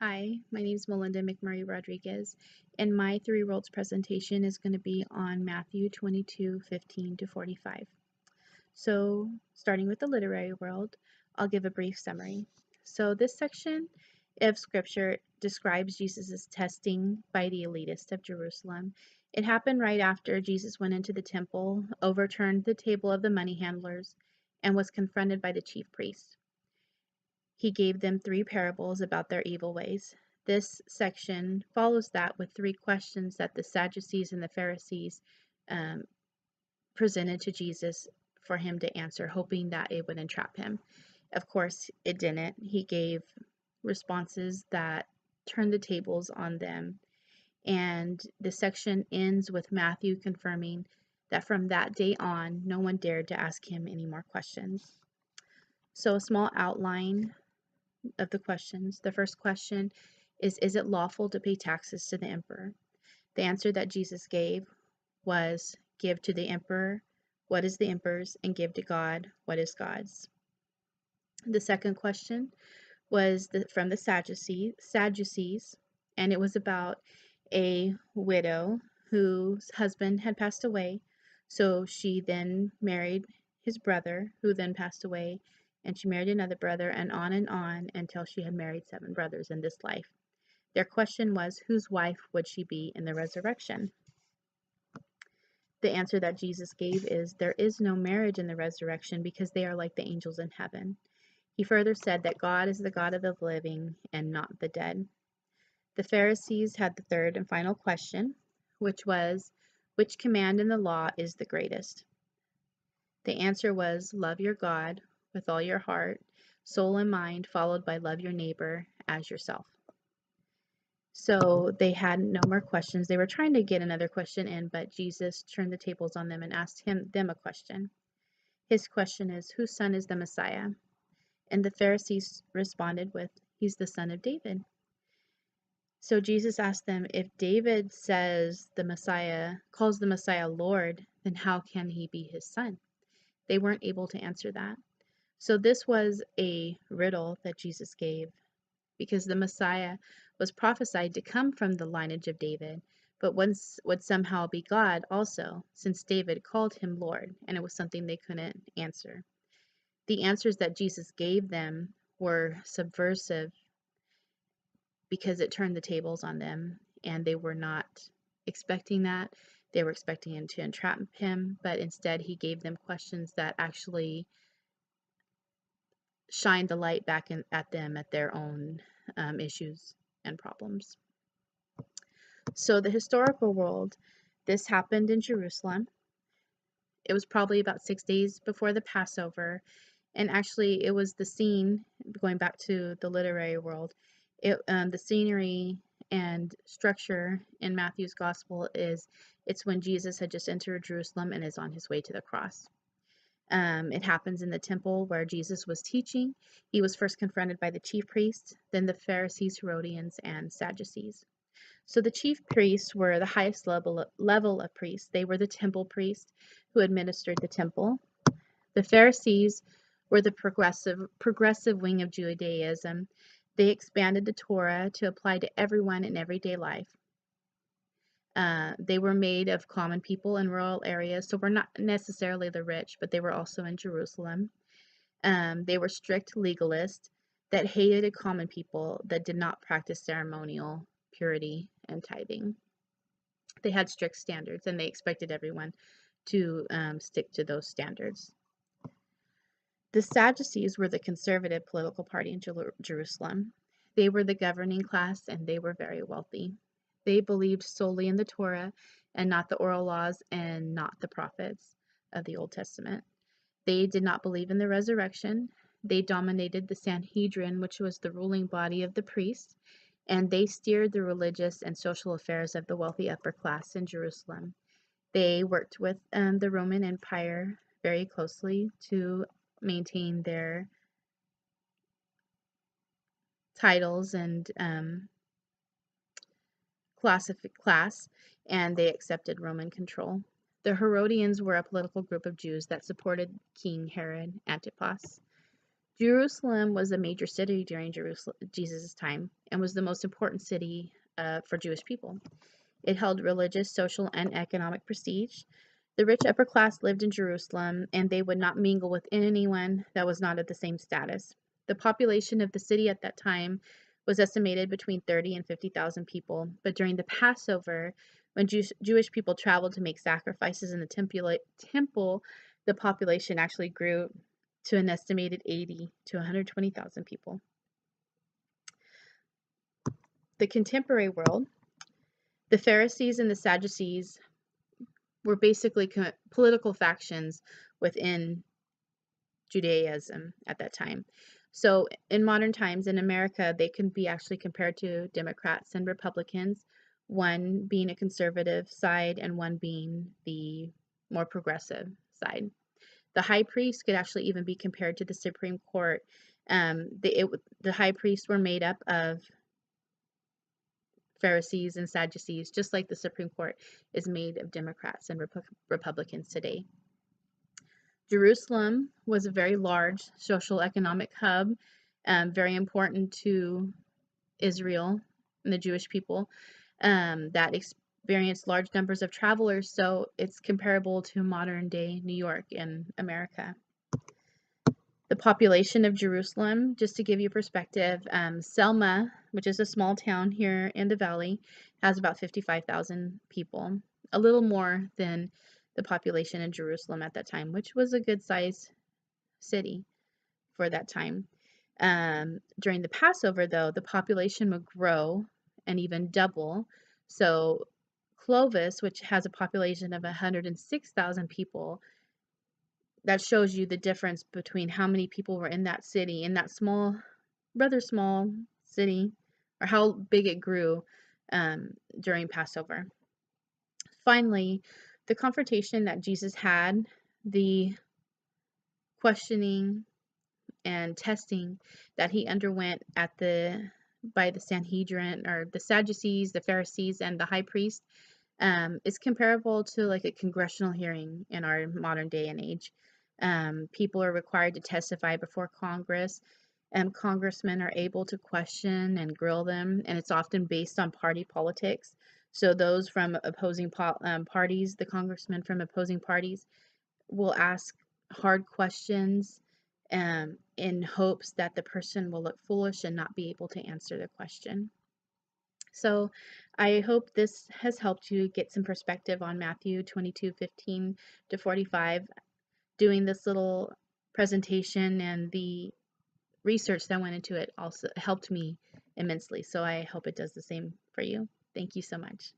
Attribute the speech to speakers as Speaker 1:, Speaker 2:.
Speaker 1: Hi, my name is Melinda McMurray Rodriguez, and my Three Worlds presentation is going to be on Matthew 22:15 to 45. So, starting with the literary world, I'll give a brief summary. So, this section of scripture describes Jesus' testing by the elitists of Jerusalem. It happened right after Jesus went into the temple, overturned the table of the money handlers, and was confronted by the chief priests. He gave them three parables about their evil ways. This section follows that with three questions that the Sadducees and the Pharisees um, presented to Jesus for him to answer, hoping that it would entrap him. Of course, it didn't. He gave responses that turned the tables on them. And the section ends with Matthew confirming that from that day on, no one dared to ask him any more questions. So, a small outline of the questions. The first question is it lawful to pay taxes to the emperor? The answer that Jesus gave was give to the emperor what is the emperor's and give to God what is God's. The second question was from the Sadducees, and it was about a widow whose husband had passed away. So she then married his brother, who then passed away, and she married another brother, and on until she had married 7 brothers in this life. Their question was, whose wife would she be in the resurrection? The answer that Jesus gave is, there is no marriage in the resurrection because they are like the angels in heaven. He further said that God is the God of the living and not the dead. The Pharisees had the third and final question, which was, which command in the law is the greatest? The answer was, love your God with all your heart, soul, and mind, followed by love your neighbor as yourself. So they had no more questions. They were trying to get another question in, but Jesus turned the tables on them and asked them a question. His question is, whose son is the Messiah? And the Pharisees responded with, he's the son of David. So Jesus asked them, if David calls the Messiah Lord, then how can he be his son? They weren't able to answer that. So this was a riddle that Jesus gave, because the Messiah was prophesied to come from the lineage of David, but once would somehow be God also, since David called him Lord, and it was something they couldn't answer. The answers that Jesus gave them were subversive because it turned the tables on them, and they were not expecting that. They were expecting him to entrap him, but instead he gave them questions that actually shined the light back at them at their own issues and problems. So the historical world, this happened in Jerusalem. It was probably about 6 days before the Passover, and actually it was the scene, going back to the literary world, the scenery and structure in Matthew's gospel it's when Jesus had just entered Jerusalem and is on his way to the cross. It happens in the temple where Jesus was teaching. He was first confronted by the chief priests, then the Pharisees, Herodians, and Sadducees. So the chief priests were the highest level of priests. They were the temple priests who administered the temple. The Pharisees were the progressive wing of Judaism. They expanded the Torah to apply to everyone in everyday life. They were made of common people in rural areas, so we're not necessarily the rich, but they were also in Jerusalem. They were strict legalists that hated common people that did not practice ceremonial purity and tithing. They had strict standards, and they expected everyone to stick to those standards. The Sadducees were the conservative political party in Jerusalem. They were the governing class, and they were very wealthy. They believed solely in the Torah and not the oral laws and not the prophets of the Old Testament. They did not believe in the resurrection. They dominated the Sanhedrin, which was the ruling body of the priests, and they steered the religious and social affairs of the wealthy upper class in Jerusalem. They worked with the Roman Empire very closely to maintain their titles and class, and they accepted Roman control. The Herodians were a political group of Jews that supported King Herod Antipas. Jerusalem was a major city during Jesus' time and was the most important city for Jewish people. It held religious, social, and economic prestige. The rich upper class lived in Jerusalem, and they would not mingle with anyone that was not of the same status. The population of the city at that time was estimated between 30 and 50,000 people, but during the Passover, when Jewish people traveled to make sacrifices in the temple, the population actually grew to an estimated 80 to 120,000 people. The contemporary world, the Pharisees and the Sadducees were basically political factions within Judaism at that time. So in modern times in America, they can be actually compared to Democrats and Republicans, one being a conservative side and one being the more progressive side. The high priest could actually even be compared to the Supreme Court. The high priests were made up of Pharisees and Sadducees, just like the Supreme Court is made of Democrats and Republicans today. Jerusalem was a very large social economic hub, very important to Israel and the Jewish people that experienced large numbers of travelers, so it's comparable to modern day New York in America. The population of Jerusalem, just to give you perspective, Selma, which is a small town here in the valley, has about 55,000 people, a little more than the population in Jerusalem at that time, which was a good size city for that time. During the Passover, though, the population would grow and even double. So Clovis, which has a population of 106,000 people, that shows you the difference between how many people were in that city, in that small, rather small city, or how big it grew during Passover. Finally, the confrontation that Jesus had, the questioning and testing that he underwent by the Sanhedrin, or the Sadducees, the Pharisees, and the high priest, is comparable to like a congressional hearing in our modern day and age. People are required to testify before Congress, and congressmen are able to question and grill them, and it's often based on party politics. So those from opposing parties, the congressmen from opposing parties, will ask hard questions in hopes that the person will look foolish and not be able to answer the question. So I hope this has helped you get some perspective on Matthew 22:15 to 45. Doing this little presentation and the research that went into it also helped me immensely. So I hope it does the same for you. Thank you so much.